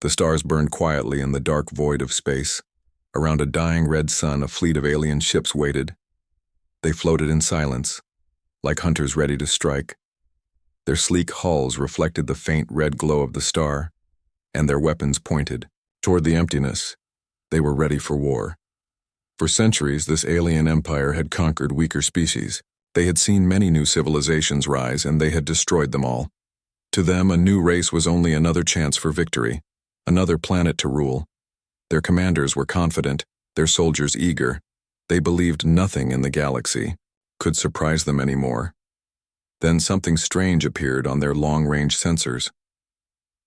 The stars burned quietly in the dark void of space. Around a dying red sun, a fleet of alien ships waited. They floated in silence, like hunters ready to strike. Their sleek hulls reflected the faint red glow of the star, and their weapons pointed toward the emptiness. They were ready for war. For centuries, this alien empire had conquered weaker species. They had seen many new civilizations rise, and they had destroyed them all. To them, a new race was only another chance for victory, another planet to rule. Their commanders were confident, their soldiers eager. They believed nothing in the galaxy could surprise them anymore. Then something strange appeared on their long-range sensors.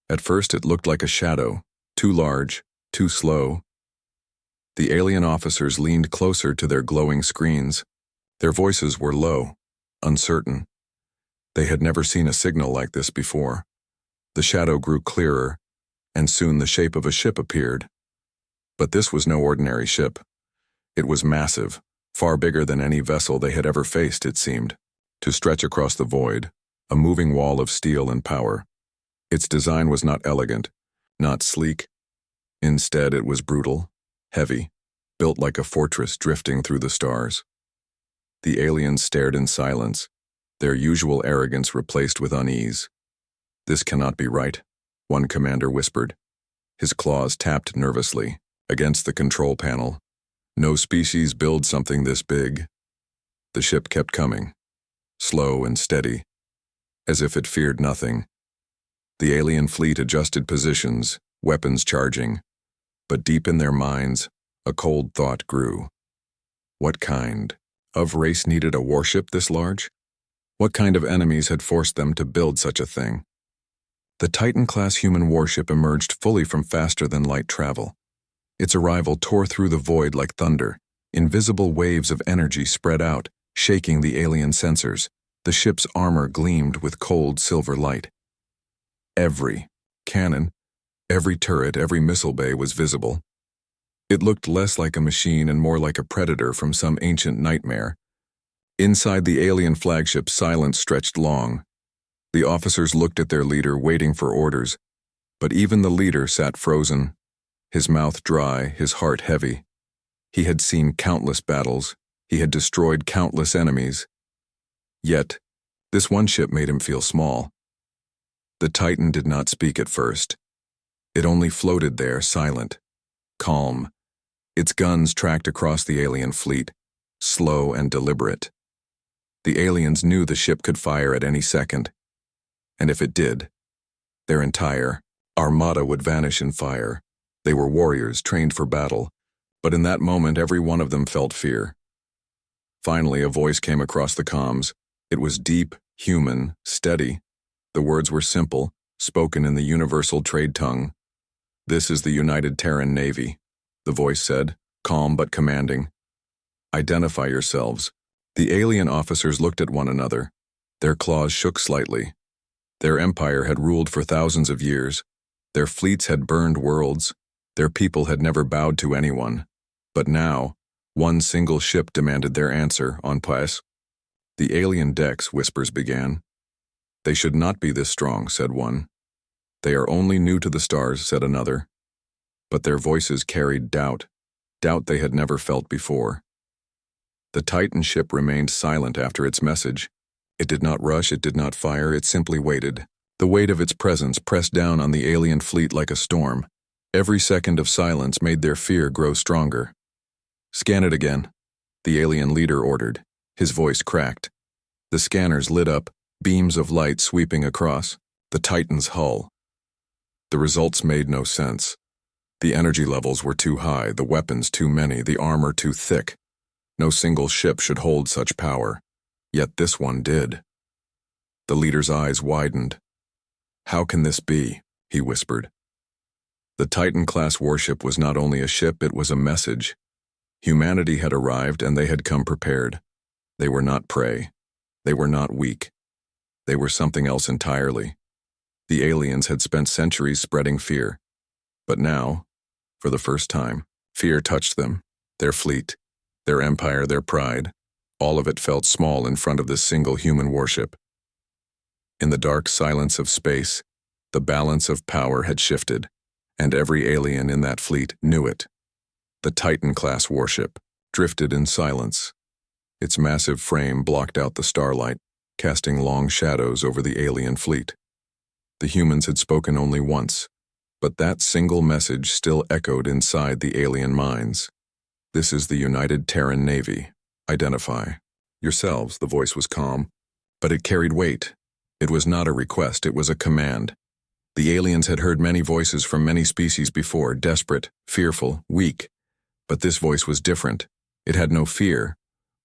At first it looked like a shadow, too large, too slow. The alien officers leaned closer to their glowing screens. Their voices were low, uncertain. They had never seen a signal like this before. The shadow grew clearer, and soon the shape of a ship appeared. But this was no ordinary ship. It was massive, far bigger than any vessel they had ever faced, it seemed, to stretch across the void, a moving wall of steel and power. Its design was not elegant, not sleek. Instead, it was brutal, heavy, built like a fortress drifting through the stars. The aliens stared in silence, their usual arrogance replaced with unease. "This cannot be right," one commander whispered. His claws tapped nervously against the control panel. "No species builds something this big." The ship kept coming, slow and steady, as if it feared nothing. The alien fleet adjusted positions, weapons charging, but deep in their minds, a cold thought grew. What kind of race needed a warship this large? What kind of enemies had forced them to build such a thing? The Titan-Class human warship emerged fully from faster-than-light travel. Its arrival tore through the void like thunder. Invisible waves of energy spread out, shaking the alien sensors. The ship's armor gleamed with cold silver light. Every cannon, every turret, every missile bay was visible. It looked less like a machine and more like a predator from some ancient nightmare. Inside the alien flagship, silence stretched long. The officers looked at their leader, waiting for orders, but even the leader sat frozen, his mouth dry, his heart heavy. He had seen countless battles. He had destroyed countless enemies. Yet, this one ship made him feel small. The Titan did not speak at first. It only floated there, silent, calm. Its guns tracked across the alien fleet, slow and deliberate. The aliens knew the ship could fire at any second, and if it did, their entire armada would vanish in fire. They were warriors trained for battle, but in that moment every one of them felt fear. Finally, a voice came across the comms. It was deep, human, steady. The words were simple, spoken in the universal trade tongue. "This is the United Terran Navy," the voice said, calm but commanding. "Identify yourselves." The alien officers looked at one another. Their claws shook slightly. Their empire had ruled for thousands of years. Their fleets had burned worlds. Their people had never bowed to anyone. But now, one single ship demanded their answer, en place. "The alien decks," whispers began. "They should not be this strong," said one. "They are only new to the stars," said another. But their voices carried doubt they had never felt before. The Titan ship remained silent after its message. It did not rush, it did not fire, it simply waited. The weight of its presence pressed down on the alien fleet like a storm. Every second of silence made their fear grow stronger. "Scan it again," the alien leader ordered. His voice cracked. The scanners lit up, beams of light sweeping across the Titan's hull. The results made no sense. The energy levels were too high, the weapons too many, the armor too thick. No single ship should hold such power. Yet this one did. The leader's eyes widened. "How can this be?" he whispered. The Titan-Class Warship was not only a ship, it was a message. Humanity had arrived and they had come prepared. They were not prey. They were not weak. They were something else entirely. The aliens had spent centuries spreading fear. But now, for the first time, fear touched them, their fleet, their empire, their pride. All of it felt small in front of this single human warship. In the dark silence of space, the balance of power had shifted. and every alien in that fleet knew it. The Titan-Class Warship drifted in silence. Its massive frame blocked out the starlight, casting long shadows over the alien fleet. The humans had spoken only once, but that single message still echoed inside the alien minds. "This is the United Terran Navy. Identify yourselves." The voice was calm, but it carried weight. It was not a request, it was a command. The aliens had heard many voices from many species before, desperate, fearful, weak. But this voice was different. It had no fear,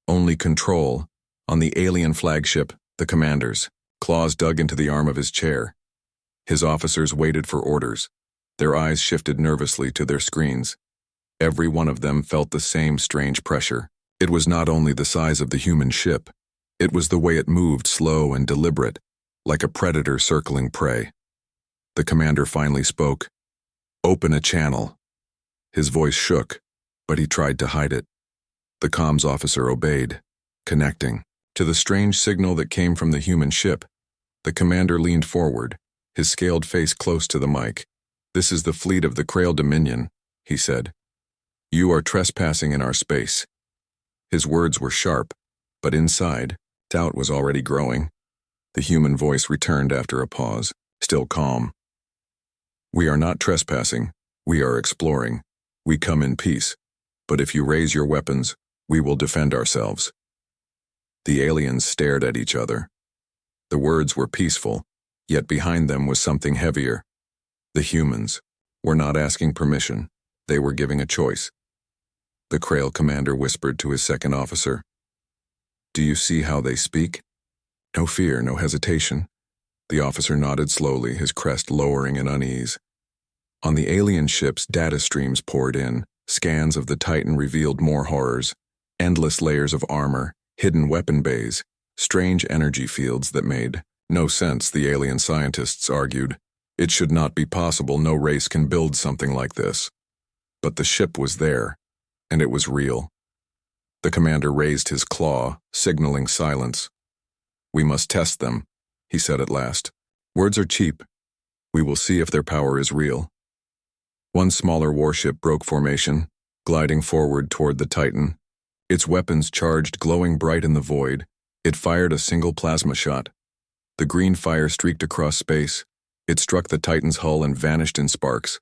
only control. On the alien flagship, the commanders, claws dug into the arm of his chair. His officers waited for orders. Their eyes shifted nervously to their screens. Every one of them felt the same strange pressure. It was not only the size of the human ship, it was the way it moved, slow and deliberate, like a predator circling prey. The commander finally spoke. "Open a channel." His voice shook, but he tried to hide it. The comms officer obeyed, connecting. To the strange signal that came from the human ship, the commander leaned forward, his scaled face close to the mic. "This is the fleet of the Krail Dominion," he said. "You are trespassing in our space." His words were sharp, but inside, doubt was already growing. The human voice returned after a pause, still calm. "We are not trespassing. We are exploring. We come in peace. But if you raise your weapons, we will defend ourselves." The aliens stared at each other. The words were peaceful, yet behind them was something heavier. The humans were not asking permission. They were giving a choice. The Krail commander whispered to his second officer. "Do you see how they speak? No fear, no hesitation." The officer nodded slowly, his crest lowering in unease. On the alien ships, data streams poured in. Scans of the Titan revealed more horrors. Endless layers of armor, hidden weapon bays, strange energy fields that made no sense, the alien scientists argued. It should not be possible, no race can build something like this. But the ship was there, and it was real. The commander raised his claw, signaling silence. "We must test them," he said at last. "Words are cheap. We will see if their power is real." One smaller warship broke formation, gliding forward toward the Titan. Its weapons charged, glowing bright in the void. It fired a single plasma shot. The green fire streaked across space. It struck the Titan's hull and vanished in sparks.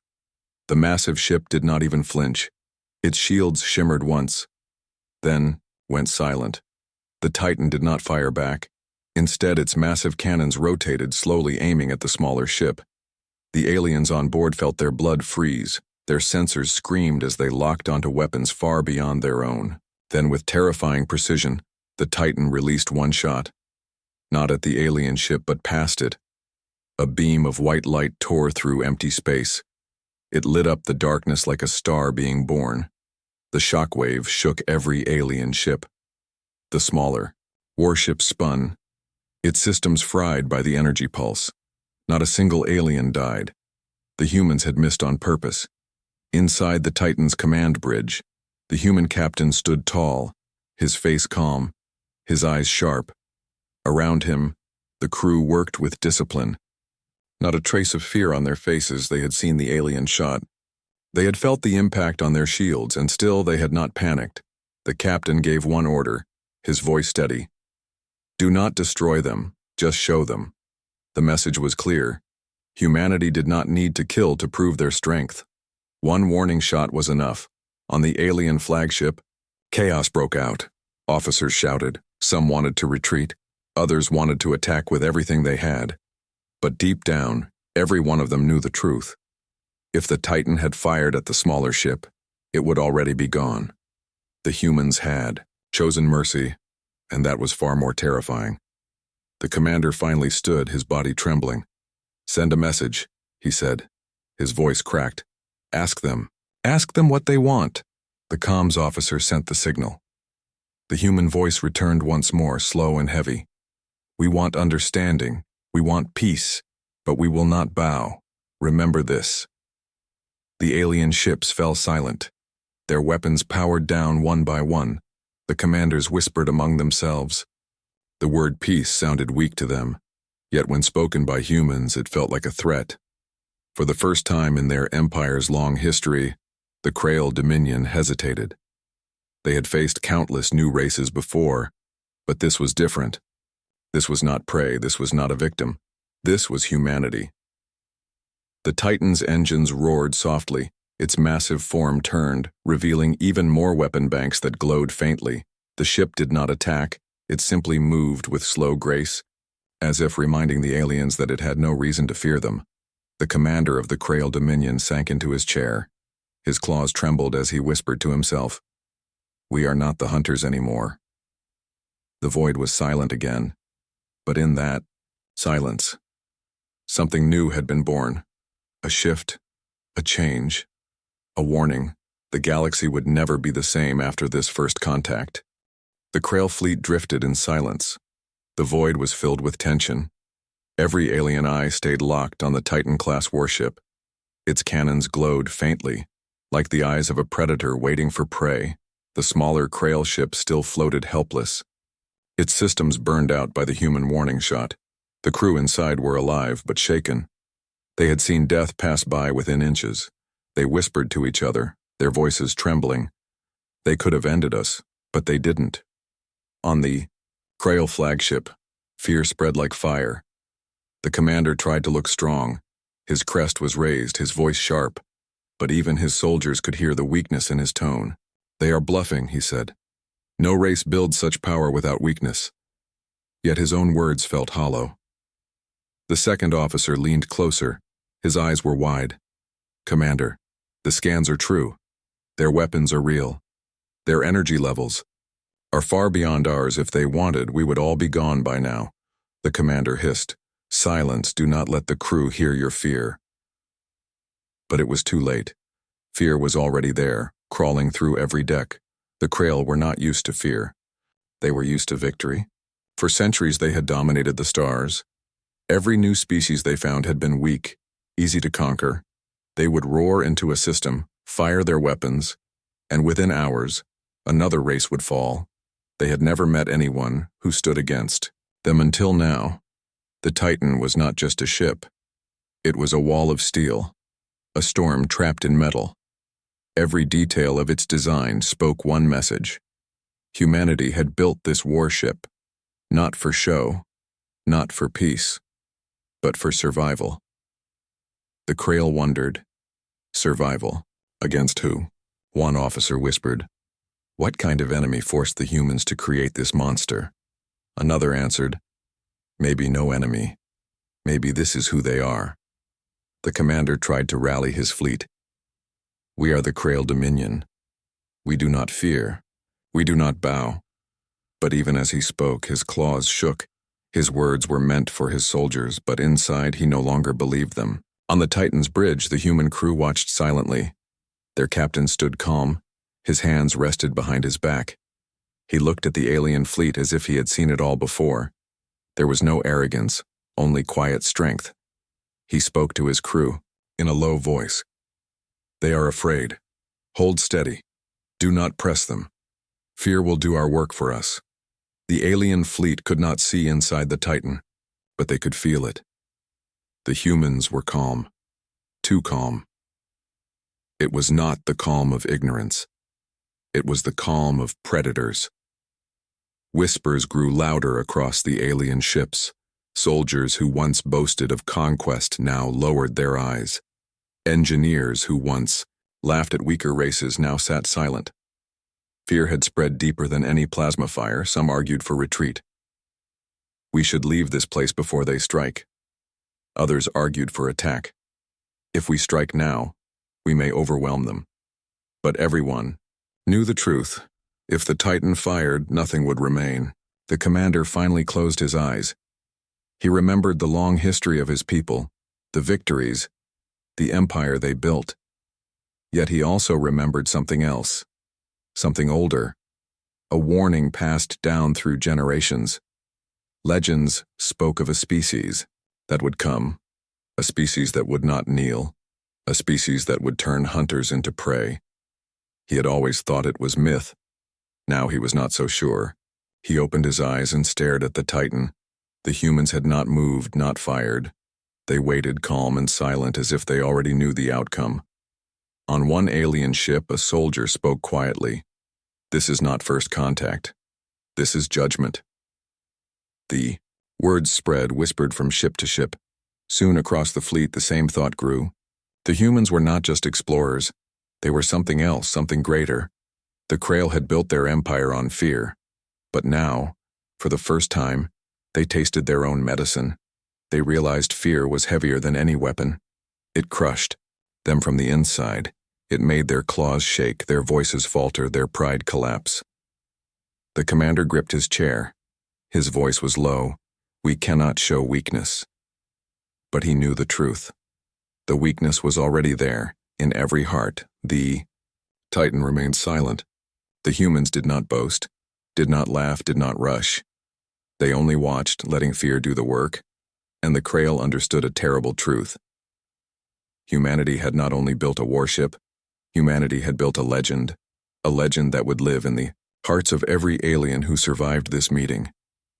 The massive ship did not even flinch. Its shields shimmered once, then went silent. The Titan did not fire back. Instead, its massive cannons rotated, slowly aiming at the smaller ship. The aliens on board felt their blood freeze. Their sensors screamed as they locked onto weapons far beyond their own. Then, with terrifying precision, the Titan released one shot. Not at the alien ship, but past it. A beam of white light tore through empty space. It lit up the darkness like a star being born. The shockwave shook every alien ship. The smaller warship spun, its systems fried by the energy pulse. Not a single alien died. The humans had missed on purpose. Inside the Titan's command bridge, the human captain stood tall, his face calm, his eyes sharp. Around him, the crew worked with discipline. Not a trace of fear on their faces. They had seen the alien shot. They had felt the impact on their shields, and still they had not panicked. The captain gave one order, his voice steady. "Do not destroy them, just show them." The message was clear. Humanity did not need to kill to prove their strength. One warning shot was enough. On the alien flagship, chaos broke out. Officers shouted. Some wanted to retreat. Others wanted to attack with everything they had. But deep down, every one of them knew the truth. If the Titan had fired at the smaller ship, it would already be gone. The humans had chosen mercy, and that was far more terrifying. The commander finally stood, his body trembling. "Send a message," he said. His voice cracked. Ask them what they want." The comms officer sent the signal. The human voice returned once more, slow and heavy. "We want understanding. We want peace, but we will not bow. Remember this." The alien ships fell silent. Their weapons powered down one by one. The commanders whispered among themselves. The word peace sounded weak to them, yet when spoken by humans, it felt like a threat. For the first time in their empire's long history, the Krail Dominion hesitated. They had faced countless new races before, but this was different. This was not prey, this was not a victim. This was humanity. The Titan's engines roared softly, its massive form turned, revealing even more weapon banks that glowed faintly. The ship did not attack, it simply moved with slow grace, as if reminding the aliens that it had no reason to fear them. The commander of the Krail Dominion sank into his chair. His claws trembled as he whispered to himself, "We are not the hunters anymore." The void was silent again, but in that silence, something new had been born. A shift, a change, a warning. The galaxy would never be the same after this first contact. The Krail fleet drifted in silence. The void was filled with tension. Every alien eye stayed locked on the Titan-Class Warship. Its cannons glowed faintly, like the eyes of a predator waiting for prey. The smaller Krail ship still floated helpless. Its systems burned out by the human warning shot. The crew inside were alive but shaken. They had seen death pass by within inches. They whispered to each other, their voices trembling. They could have ended us, but they didn't. On the Krail flagship, fear spread like fire. The commander tried to look strong. His crest was raised, his voice sharp, but even his soldiers could hear the weakness in his tone. "They are bluffing," he said. "No race builds such power without weakness." Yet his own words felt hollow. The second officer leaned closer. His eyes were wide. "Commander, the scans are true. Their weapons are real. Their energy levels are far beyond ours. If they wanted, we would all be gone by now." The commander hissed, "Silence, do not let the crew hear your fear." But it was too late. Fear was already there, crawling through every deck. The Krail were not used to fear. They were used to victory. For centuries they had dominated the stars. Every new species they found had been weak, easy to conquer. They would roar into a system, fire their weapons, and within hours, another race would fall. They had never met anyone who stood against them until now. The Titan was not just a ship. It was a wall of steel, a storm trapped in metal. Every detail of its design spoke one message. Humanity had built this warship, not for show, not for peace, but for survival. The Krail wondered, survival, against who? One officer whispered, "What kind of enemy forced the humans to create this monster?" Another answered, "Maybe no enemy. Maybe this is who they are." The commander tried to rally his fleet. "We are the Krail Dominion. We do not fear. We do not bow." But even as he spoke, his claws shook. His words were meant for his soldiers, but inside he no longer believed them. On the Titan's bridge, the human crew watched silently. Their captain stood calm. His hands rested behind his back. He looked at the alien fleet as if he had seen it all before. There was no arrogance, only quiet strength. He spoke to his crew, in a low voice. "They are afraid. Hold steady. Do not press them. Fear will do our work for us." The alien fleet could not see inside the Titan, but they could feel it. The humans were calm. Too calm. It was not the calm of ignorance. It was the calm of predators. Whispers grew louder across the alien ships. Soldiers who once boasted of conquest now lowered their eyes. Engineers who once laughed at weaker races now sat silent. Fear had spread deeper than any plasma fire. Some argued for retreat. "We should leave this place before they strike." Others argued for attack. "If we strike now, we may overwhelm them." But everyone knew the truth. If the Titan fired, nothing would remain. The commander finally closed his eyes. He remembered the long history of his people, the victories, the empire they built. Yet he also remembered something else, something older, a warning passed down through generations. Legends spoke of a species that would come, a species that would not kneel, a species that would turn hunters into prey. He had always thought it was myth. Now he was not so sure. He opened his eyes and stared at the Titan. The humans had not moved, not fired. They waited calm and silent as if they already knew the outcome. On one alien ship, a soldier spoke quietly. "This is not first contact. This is judgment." The words spread, whispered from ship to ship. Soon across the fleet, the same thought grew. The humans were not just explorers. They were something else, something greater. The Krail had built their empire on fear. But now, for the first time, they tasted their own medicine. They realized fear was heavier than any weapon. It crushed them from the inside. It made their claws shake, their voices falter, their pride collapse. The commander gripped his chair. His voice was low. "We cannot show weakness." But he knew the truth. The weakness was already there, in every heart. The Titan remained silent. The humans did not boast, did not laugh, did not rush. They only watched, letting fear do the work, and the Krail understood a terrible truth. Humanity had not only built a warship, humanity had built a legend that would live in the hearts of every alien who survived this meeting.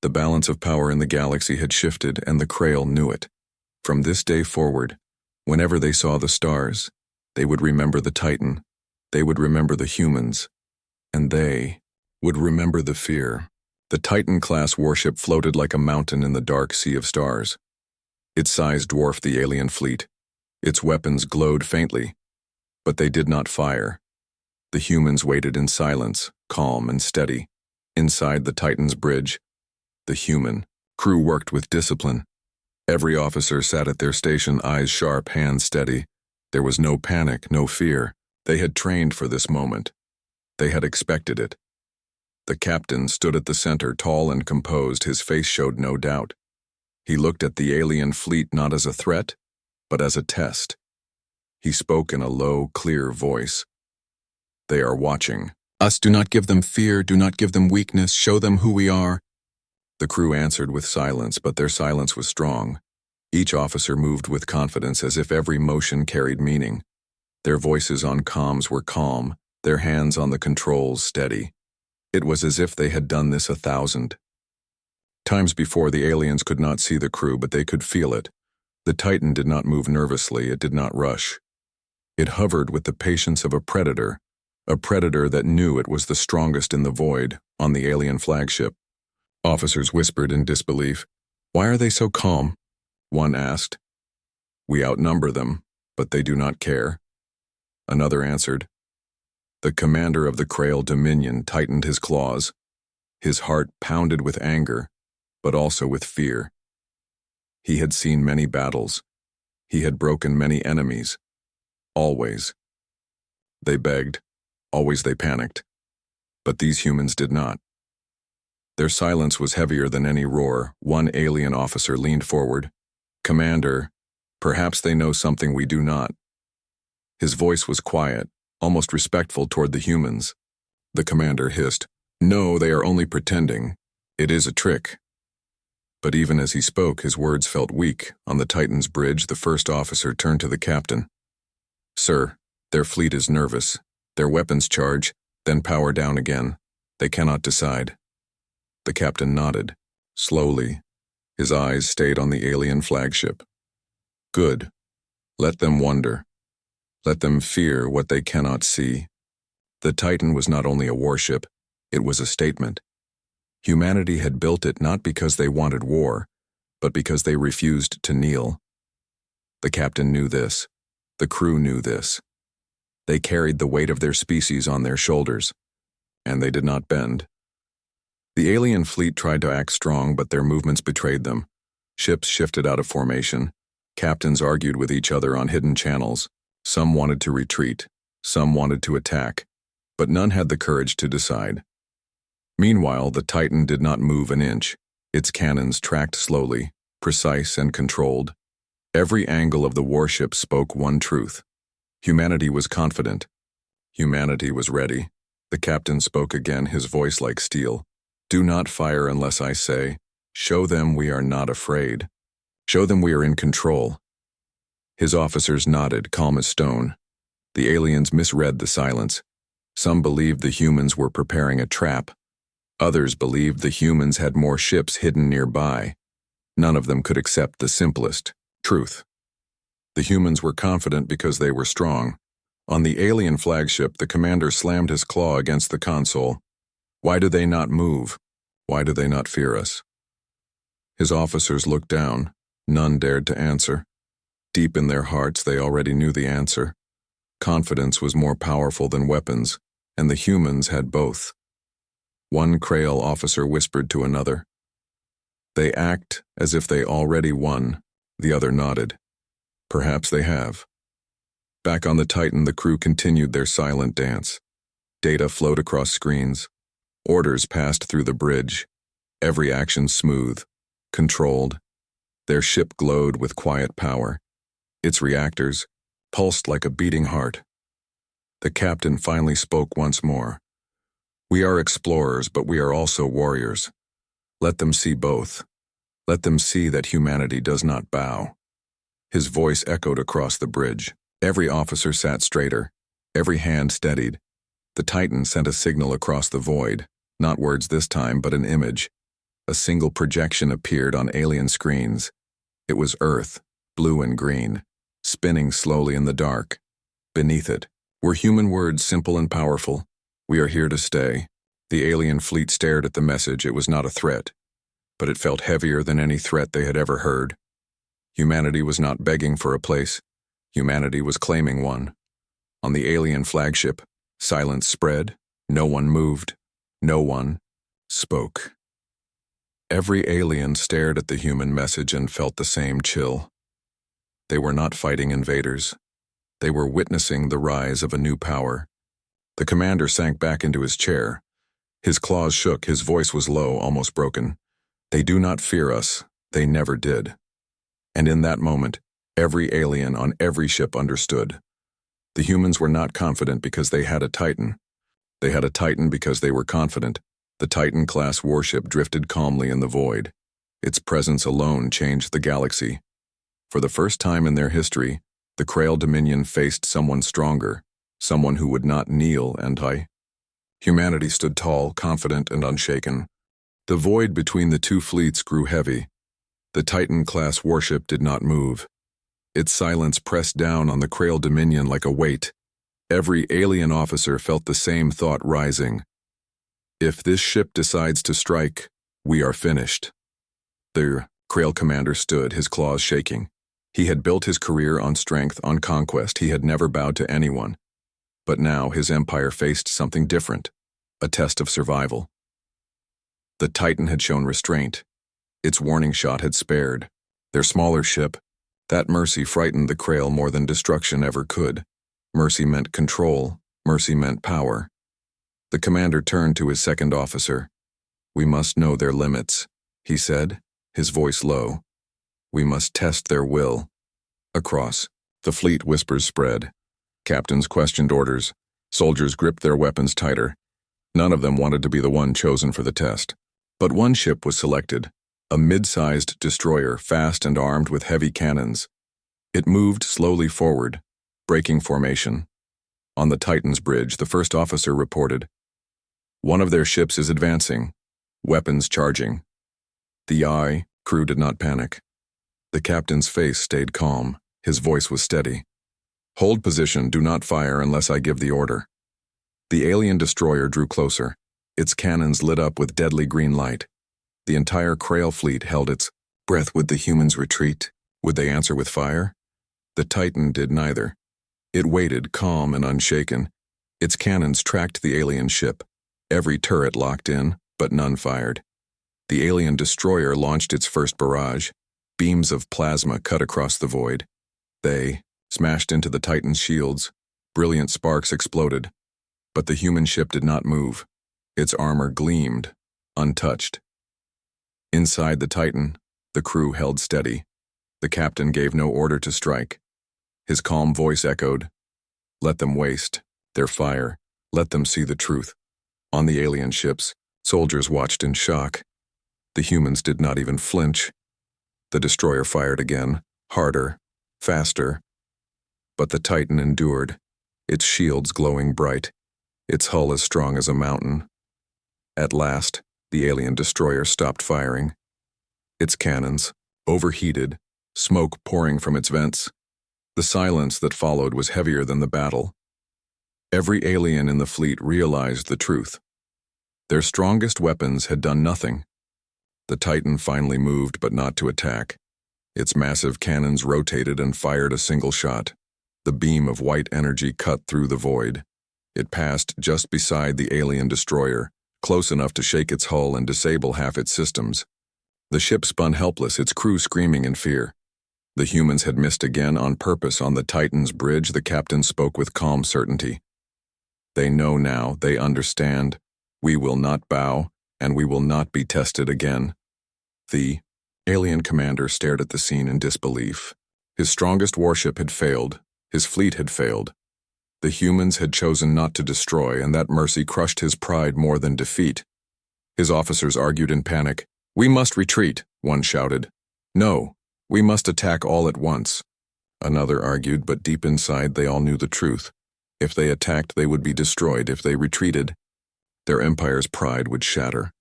The balance of power in the galaxy had shifted, and the Krail knew it. From this day forward, whenever they saw the stars, they would remember the Titan, they would remember the humans, and they would remember the fear. The Titan-Class Warship floated like a mountain in the dark sea of stars. Its size dwarfed the alien fleet. Its weapons glowed faintly, but they did not fire. The humans waited in silence, calm and steady. Inside the Titan's bridge, the human crew worked with discipline. Every officer sat at their station, eyes sharp, hands steady. There was no panic, no fear. They had trained for this moment. They had expected it. The captain stood at the center, tall and composed. His face showed no doubt. He looked at the alien fleet not as a threat, but as a test. He spoke in a low, clear voice. "They are watching us. Do not give them fear, do not give them weakness, show them who we are." The crew answered with silence, but their silence was strong. Each officer moved with confidence, as if every motion carried meaning. Their voices on comms were calm, their hands on the controls steady. It was as if they had done this 1,000 times before. The aliens could not see the crew, but they could feel it. The Titan did not move nervously, it did not rush. It hovered with the patience of a predator that knew it was the strongest in the void, on the alien flagship. Officers whispered in disbelief. "Why are they so calm?" one asked. "We outnumber them, but they do not care." Another answered. The commander of the Krail Dominion tightened his claws. His heart pounded with anger, but also with fear. He had seen many battles. He had broken many enemies. Always they begged, always they panicked. But these humans did not. Their silence was heavier than any roar. One alien officer leaned forward. "Commander, perhaps they know something we do not." His voice was quiet, almost respectful toward the humans. The commander hissed, "No, they are only pretending. It is a trick." But even as he spoke, his words felt weak. On the Titan's bridge, the first officer turned to the captain. "Sir, their fleet is nervous. Their weapons charge, then power down again. They cannot decide." The captain nodded. Slowly, his eyes stayed on the alien flagship. "Good. Let them wonder. Let them fear what they cannot see." The Titan was not only a warship, it was a statement. Humanity had built it not because they wanted war, but because they refused to kneel. The captain knew this. The crew knew this. They carried the weight of their species on their shoulders, and they did not bend. The alien fleet tried to act strong, but their movements betrayed them. Ships shifted out of formation. Captains argued with each other on hidden channels. Some wanted to retreat, some wanted to attack, but none had the courage to decide. Meanwhile, the Titan did not move an inch. Its cannons tracked slowly, precise and controlled. Every angle of the warship spoke one truth. Humanity was confident. Humanity was ready. The captain spoke again, his voice like steel. "Do not fire unless I say. Show them we are not afraid. Show them we are in control." His officers nodded, calm as stone. The aliens misread the silence. Some believed the humans were preparing a trap. Others believed the humans had more ships hidden nearby. None of them could accept the simplest Truth. The humans were confident because they were strong. On the alien flagship, the commander slammed his claw against the console. Why do they not move? Why do they not fear us? His officers looked down. None dared to answer. Deep in their hearts, they already knew the answer. Confidence was more powerful than weapons, and the humans had both. One Krail officer whispered to another. They act as if they already won. The other nodded. Perhaps they have. Back on the Titan, the crew continued their silent dance. Data flowed across screens. Orders passed through the bridge. Every action smooth, controlled. Their ship glowed with quiet power. Its reactors pulsed like a beating heart. The captain finally spoke once more. We are explorers, but we are also warriors. Let them see both. Let them see that humanity does not bow. His voice echoed across the bridge. Every officer sat straighter. Every hand steadied. The Titan sent a signal across the void. Not words this time, but an image. A single projection appeared on alien screens. It was Earth, blue and green, spinning slowly in the dark. Beneath it were human words, simple and powerful. We are here to stay. The alien fleet stared at the message. It was not a threat, but it felt heavier than any threat they had ever heard. Humanity was not begging for a place. Humanity was claiming one. On the alien flagship, silence spread. No one moved. No one spoke. Every alien stared at the human message and felt the same chill. They were not fighting invaders. They were witnessing the rise of a new power. The commander sank back into his chair. His claws shook, his voice was low, almost broken. They do not fear us. They never did. And in that moment, every alien on every ship understood. The humans were not confident because they had a Titan. They had a Titan because they were confident. The Titan-Class Warship drifted calmly in the void. Its presence alone changed the galaxy. For the first time in their history, the Krail Dominion faced someone stronger, someone who would not kneel Humanity stood tall, confident, and unshaken. The void between the two fleets grew heavy. The Titan-Class Warship did not move. Its silence pressed down on the Krail Dominion like a weight. Every alien officer felt the same thought rising. If this ship decides to strike, we are finished. The Krail commander stood, his claws shaking. He had built his career on strength, on conquest. He had never bowed to anyone. But now his empire faced something different, a test of survival. The Titan had shown restraint. Its warning shot had spared. Their smaller ship, that mercy frightened the Krail more than destruction ever could. Mercy meant control. Mercy meant power. The commander turned to his second officer. We must know their limits, he said, his voice low. We must test their will. Across, the fleet whispers spread. Captains questioned orders. Soldiers gripped their weapons tighter. None of them wanted to be the one chosen for the test. But one ship was selected, a mid-sized destroyer, fast and armed with heavy cannons. It moved slowly forward, breaking formation. On the Titan's bridge, the first officer reported, one of their ships is advancing, weapons charging. The crew did not panic. The captain's face stayed calm. His voice was steady. Hold position, do not fire unless I give the order. The alien destroyer drew closer. Its cannons lit up with deadly green light. The entire Krail fleet held its breath. Would the humans retreat? Would they answer with fire? The Titan did neither. It waited, calm and unshaken. Its cannons tracked the alien ship. Every turret locked in, but none fired. The alien destroyer launched its first barrage. Beams of plasma cut across the void. They smashed into the Titan's shields. Brilliant sparks exploded. But the human ship did not move. Its armor gleamed, untouched. Inside the Titan, the crew held steady. The captain gave no order to strike. His calm voice echoed, let them waste their fire. Let them see the truth. On the alien ships, soldiers watched in shock. The humans did not even flinch. The destroyer fired again, harder, faster. But the Titan endured, its shields glowing bright, its hull as strong as a mountain. At last, the alien destroyer stopped firing. Its cannons, overheated, smoke pouring from its vents. The silence that followed was heavier than the battle. Every alien in the fleet realized the truth. Their strongest weapons had done nothing. The Titan finally moved, but not to attack. Its massive cannons rotated and fired a single shot. The beam of white energy cut through the void. It passed just beside the alien destroyer, close enough to shake its hull and disable half its systems. The ship spun helpless, its crew screaming in fear. The humans had missed again on purpose on the Titan's bridge. The captain spoke with calm certainty. They know now, they understand. We will not bow, and we will not be tested again. The alien commander stared at the scene in disbelief. His strongest warship had failed. His fleet had failed. The humans had chosen not to destroy, and that mercy crushed his pride more than defeat. His officers argued in panic. "We must retreat," one shouted. "No, we must attack all at once." Another argued, but deep inside they all knew the truth. If they attacked, they would be destroyed. If they retreated, their empire's pride would shatter.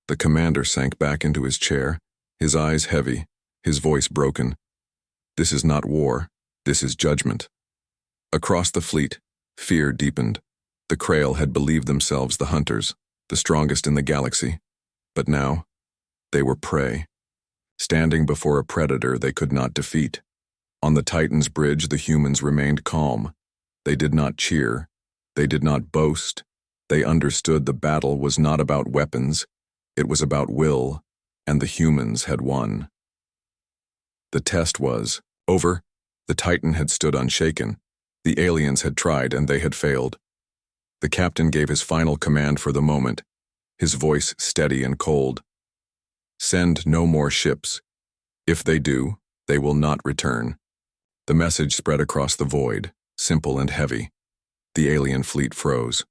The commander sank back into his chair, his eyes heavy, his voice broken. This is not war, this is judgment. Across the fleet, fear deepened. The Krail had believed themselves the hunters, the strongest in the galaxy. But now, they were prey, standing before a predator they could not defeat. On the Titan's bridge, the humans remained calm. They did not cheer. They did not boast. They understood the battle was not about weapons. It was about will, and the humans had won. The test was over. The Titan had stood unshaken. The aliens had tried, and they had failed. The captain gave his final command for the moment, his voice steady and cold. "Send no more ships. If they do, they will not return." The message spread across the void, simple and heavy. The alien fleet froze.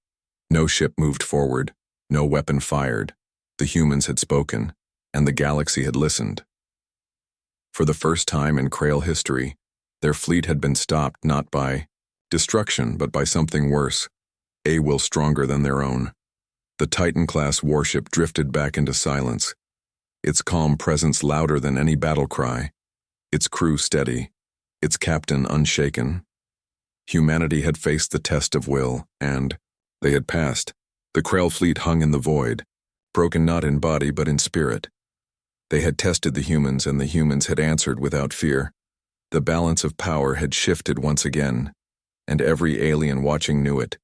No ship moved forward, no weapon fired. The humans had spoken, and the galaxy had listened. For the first time in Krail history, their fleet had been stopped not by destruction, but by something worse, a will stronger than their own. The Titan-Class Warship drifted back into silence, its calm presence louder than any battle cry, its crew steady, its captain unshaken. Humanity had faced the test of will, and they had passed. The Krail fleet hung in the void, broken not in body but in spirit. They had tested the humans, and the humans had answered without fear. The balance of power had shifted once again, and every alien watching knew it.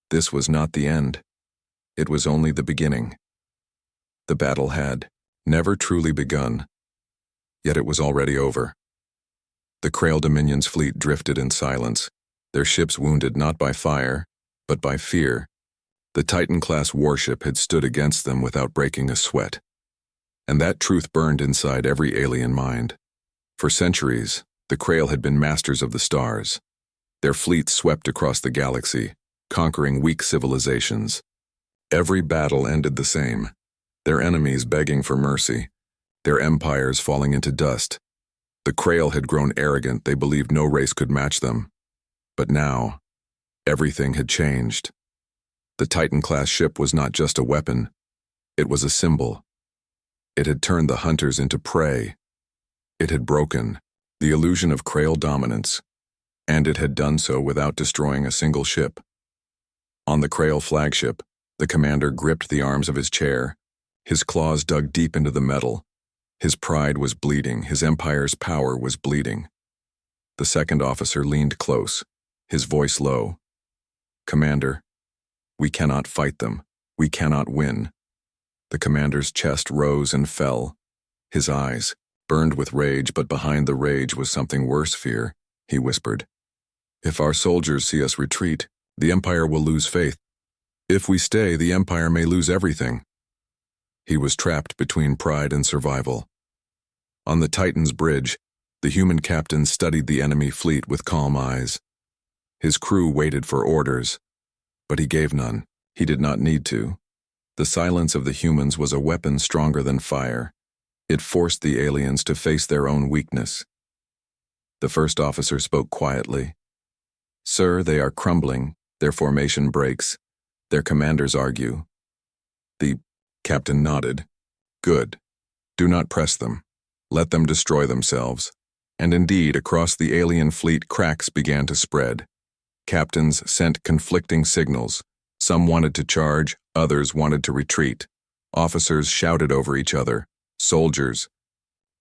This was not the end. It was only the beginning. The battle had never truly begun, yet it was already over. The Krail Dominion's fleet drifted in silence, their ships wounded not by fire, but by fear. The Titan-Class Warship had stood against them without breaking a sweat. And that truth burned inside every alien mind. For centuries, the Krail had been masters of the stars. Their fleet swept across the galaxy, conquering weak civilizations. Every battle ended the same, their enemies begging for mercy, their empires falling into dust. The Krail had grown arrogant, they believed no race could match them. But now, everything had changed. The Titan-class ship was not just a weapon, it was a symbol. It had turned the hunters into prey. It had broken the illusion of Krail dominance, and it had done so without destroying a single ship. On the Krail flagship, the commander gripped the arms of his chair. His claws dug deep into the metal. His pride was bleeding, his empire's power was bleeding. The second officer leaned close, his voice low. "Commander, we cannot fight them. We cannot win." The commander's chest rose and fell. His eyes burned with rage, but behind the rage was something worse, fear. He whispered, "If our soldiers see us retreat, the Empire will lose faith. If we stay, the Empire may lose everything." He was trapped between pride and survival. On the Titan's bridge, the human captain studied the enemy fleet with calm eyes. His crew waited for orders, but he gave none. He did not need to. The silence of the humans was a weapon stronger than fire. It forced the aliens to face their own weakness. The first officer spoke quietly. "Sir, they are crumbling. Their formation breaks. Their commanders argue." The captain nodded. "Good. Do not press them. Let them destroy themselves. And indeed, across the alien fleet, cracks began to spread. Captains sent conflicting signals. Some wanted to charge, others wanted to retreat. Officers shouted over each other. Soldiers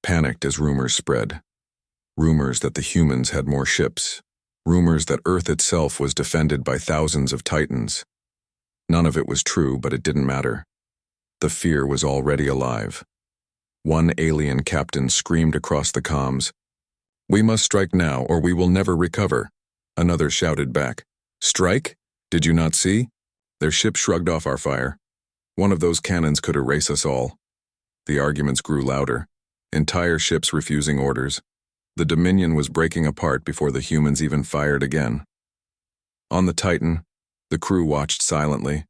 panicked as rumors spread. Rumors that the humans had more ships. Rumors that Earth itself was defended by thousands of Titans. None of it was true, but it didn't matter. The fear was already alive. One alien captain screamed across the comms, "We must strike now, or we will never recover." Another shouted back, "Strike? Did you not see? Their ship shrugged off our fire. One of those cannons could erase us all." The arguments grew louder, entire ships refusing orders. The Dominion was breaking apart before the humans even fired again. On the Titan, the crew watched silently.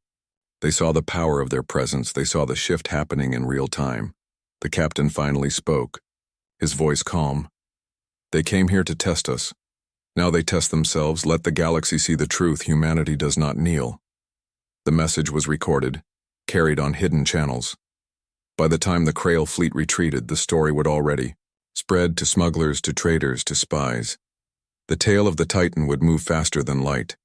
They saw the power of their presence. They saw the shift happening in real time. The captain finally spoke, his voice calm. "They came here to test us. Now they test themselves. Let the galaxy see the truth. Humanity does not kneel." The message was recorded, carried on hidden channels. By the time the Krail fleet retreated, the story would already spread to smugglers, to traders, to spies. The tale of the Titan would move faster than light.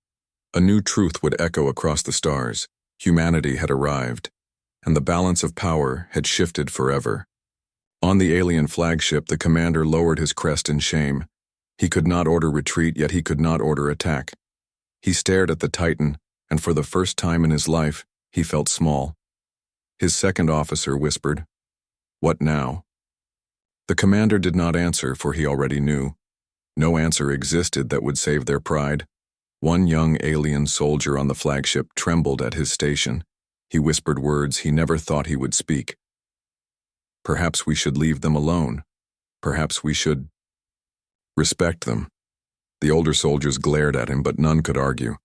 A new truth would echo across the stars. Humanity had arrived, and the balance of power had shifted forever. On the alien flagship, the commander lowered his crest in shame. He could not order retreat, yet he could not order attack. He stared at the Titan, and for the first time in his life, he felt small. His second officer whispered, "What now?" The commander did not answer, for he already knew. No answer existed that would save their pride. One young alien soldier on the flagship trembled at his station. He whispered words he never thought he would speak. "Perhaps we should leave them alone. Perhaps we should respect them." The older soldiers glared at him, but none could argue.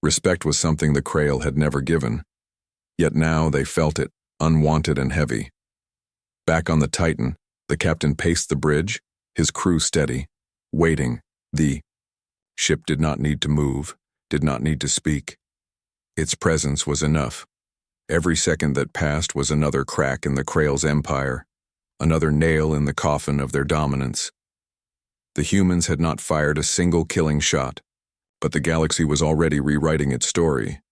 Respect was something the Krail had never given. Yet now they felt it, unwanted and heavy. Back on the Titan, the captain paced the bridge, his crew steady, waiting. The ship did not need to move, did not need to speak. Its presence was enough. Every second that passed was another crack in the Krail's empire, another nail in the coffin of their dominance. The humans had not fired a single killing shot, but the galaxy was already rewriting its story.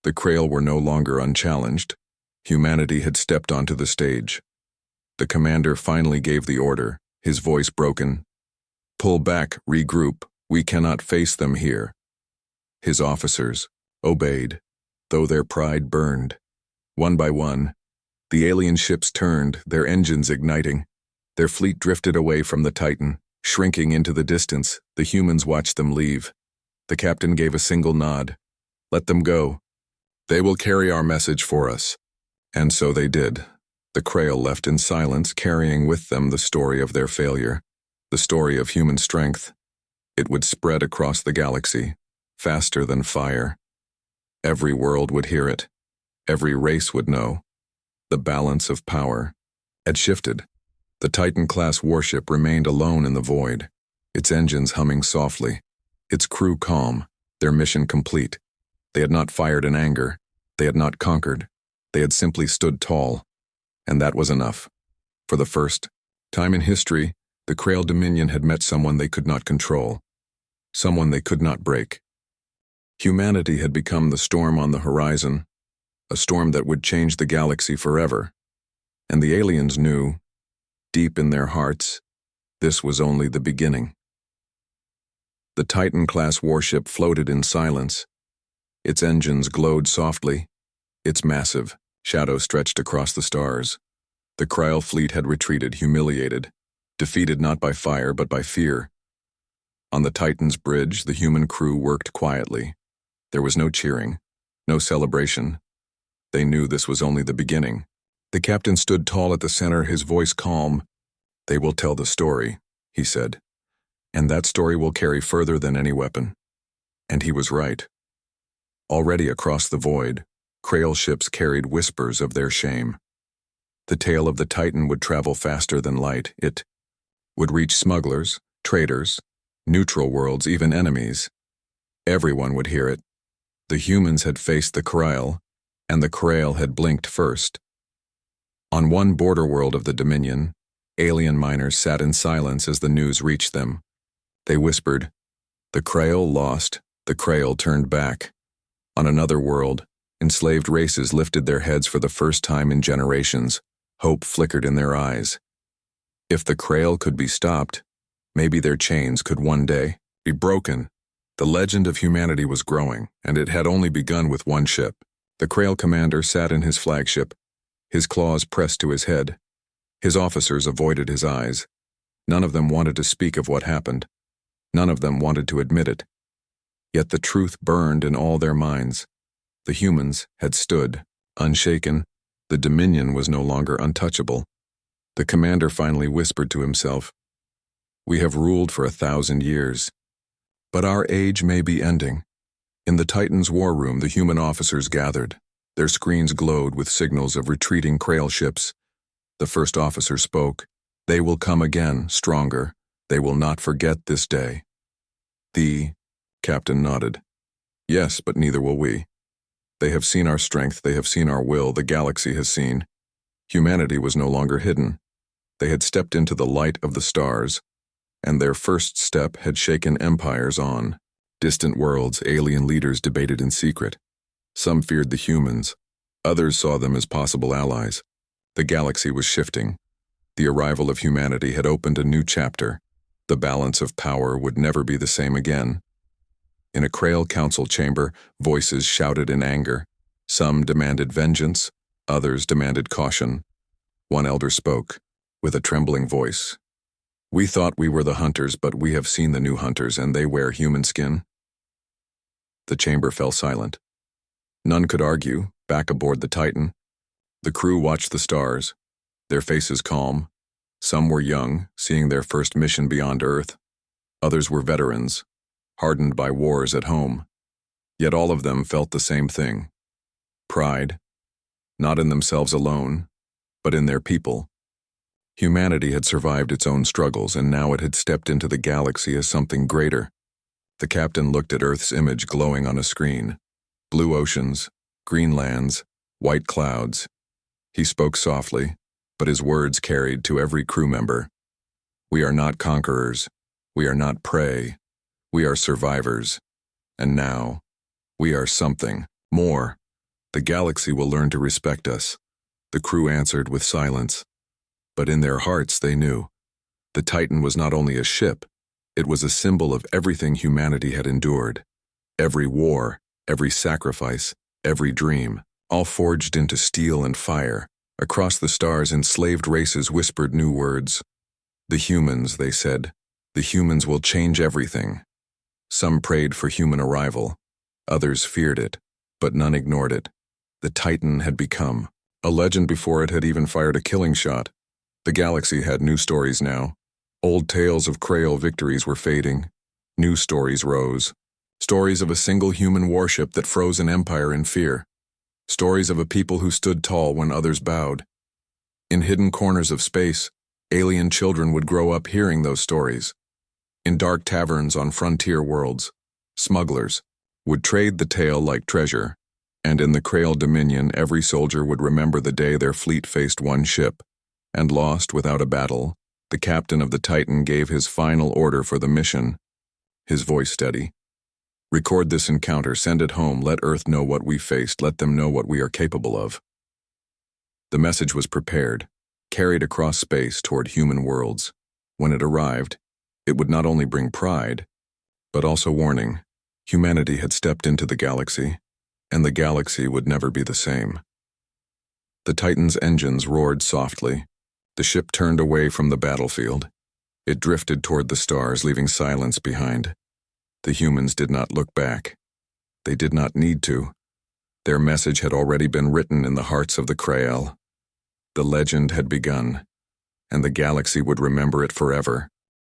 The Krail were no longer unchallenged. Humanity had stepped onto the stage. The commander finally gave the order, his voice broken. "Pull back, regroup. We cannot face them here." His officers obeyed, though their pride burned. One by one, the alien ships turned, their engines igniting. Their fleet drifted away from the Titan, shrinking into the distance. The humans watched them leave. The captain gave a single nod. "Let them go. They will carry our message for us." And so they did. The Krail left in silence, carrying with them the story of their failure, the story of human strength. It would spread across the galaxy, faster than fire. Every world would hear it. Every race would know. The balance of power had shifted. The Titan-Class Warship remained alone in the void, its engines humming softly, its crew calm, their mission complete. They had not fired in anger. They had not conquered. They had simply stood tall. And that was enough. For the first time in history, the Krail Dominion had met someone they could not control, someone they could not break. Humanity had become the storm on the horizon, a storm that would change the galaxy forever. And the aliens knew, deep in their hearts, this was only the beginning. The Titan-Class Warship floated in silence. Its engines glowed softly. Its massive shadow stretched across the stars. The Krail fleet had retreated, humiliated, defeated not by fire but by fear. On the Titan's bridge, the human crew worked quietly. There was no cheering, no celebration. They knew this was only the beginning. The captain stood tall at the center, his voice calm. "They will tell the story," he said. "And that story will carry further than any weapon." And he was right. Already across the void, Krail ships carried whispers of their shame. The tale of the Titan would travel faster than light. It would reach smugglers, traders, neutral worlds, even enemies. Everyone would hear it. The humans had faced the Krail, and the Krail had blinked first. On one border world of the Dominion, Alien miners sat in silence as the news reached them. They whispered, "The Krail lost, the Krail turned back." On another world, enslaved races lifted their heads for the first time in generations. Hope flickered in their eyes. If the Krail could be stopped, maybe their chains could one day be broken. The legend of humanity was growing, and it had only begun with one ship. The Krail commander sat in his flagship, his claws pressed to his head. His officers avoided his eyes. None of them wanted to speak of what happened. None of them wanted to admit it. Yet the truth burned in all their minds. The humans had stood, unshaken. The Dominion was no longer untouchable. The commander finally whispered to himself, "We have ruled for 1,000 years. But our age may be ending." In the Titan's war room, the human officers gathered. Their screens glowed with signals of retreating Krail ships. The first officer spoke. "They will come again, stronger. They will not forget this day." The captain nodded. "Yes, but neither will we. They have seen our strength, they have seen our will, the galaxy has seen." Humanity was no longer hidden. They had stepped into the light of the stars, and their first step had shaken empires on. Distant worlds, alien leaders debated in secret. Some feared the humans. Others saw them as possible allies. The galaxy was shifting. The arrival of humanity had opened a new chapter. The balance of power would never be the same again. In a Krail council chamber, voices shouted in anger. Some demanded vengeance, others demanded caution. One elder spoke, with a trembling voice. "We thought we were the hunters, but we have seen the new hunters, and they wear human skin." The chamber fell silent. None could argue, back aboard the Titan. The crew watched the stars, their faces calm. Some were young, seeing their first mission beyond Earth. Others were veterans, hardened by wars at home. Yet all of them felt the same thing. Pride, not in themselves alone, but in their people. Humanity had survived its own struggles, and now it had stepped into the galaxy as something greater. The captain looked at Earth's image glowing on a screen. Blue oceans, green lands, white clouds. He spoke softly, but his words carried to every crew member. "We are not conquerors. We are not prey. We are survivors. And now, we are something more. The galaxy will learn to respect us." The crew answered with silence. But in their hearts they knew. The Titan was not only a ship, it was a symbol of everything humanity had endured. Every war, every sacrifice, every dream, all forged into steel and fire. Across the stars, enslaved races whispered new words. "The humans," they said, "the humans will change everything." Some prayed for human arrival. Others feared it, but none ignored it. The Titan had become a legend before it had even fired a killing shot. The galaxy had new stories now. Old tales of Krail victories were fading. New stories rose. Stories of a single human warship that froze an empire in fear. Stories of a people who stood tall when others bowed. In hidden corners of space, alien children would grow up hearing those stories. In dark taverns on frontier worlds, smugglers would trade the tale like treasure. And in the Krail Dominion, every soldier would remember the day their fleet faced one ship and lost without a battle. The captain of the Titan gave his final order for the mission, his voice steady. "Record this encounter, send it home, let Earth know what we faced, let them know what we are capable of." The message was prepared, carried across space toward human worlds. When it arrived, it would not only bring pride, but also warning. Humanity had stepped into the galaxy, and the galaxy would never be the same. The Titan's engines roared softly. The ship turned away from the battlefield. It drifted toward the stars, leaving silence behind. The humans did not look back. They did not need to. Their message had already been written in the hearts of the Krail. The legend had begun, and the galaxy would remember it forever.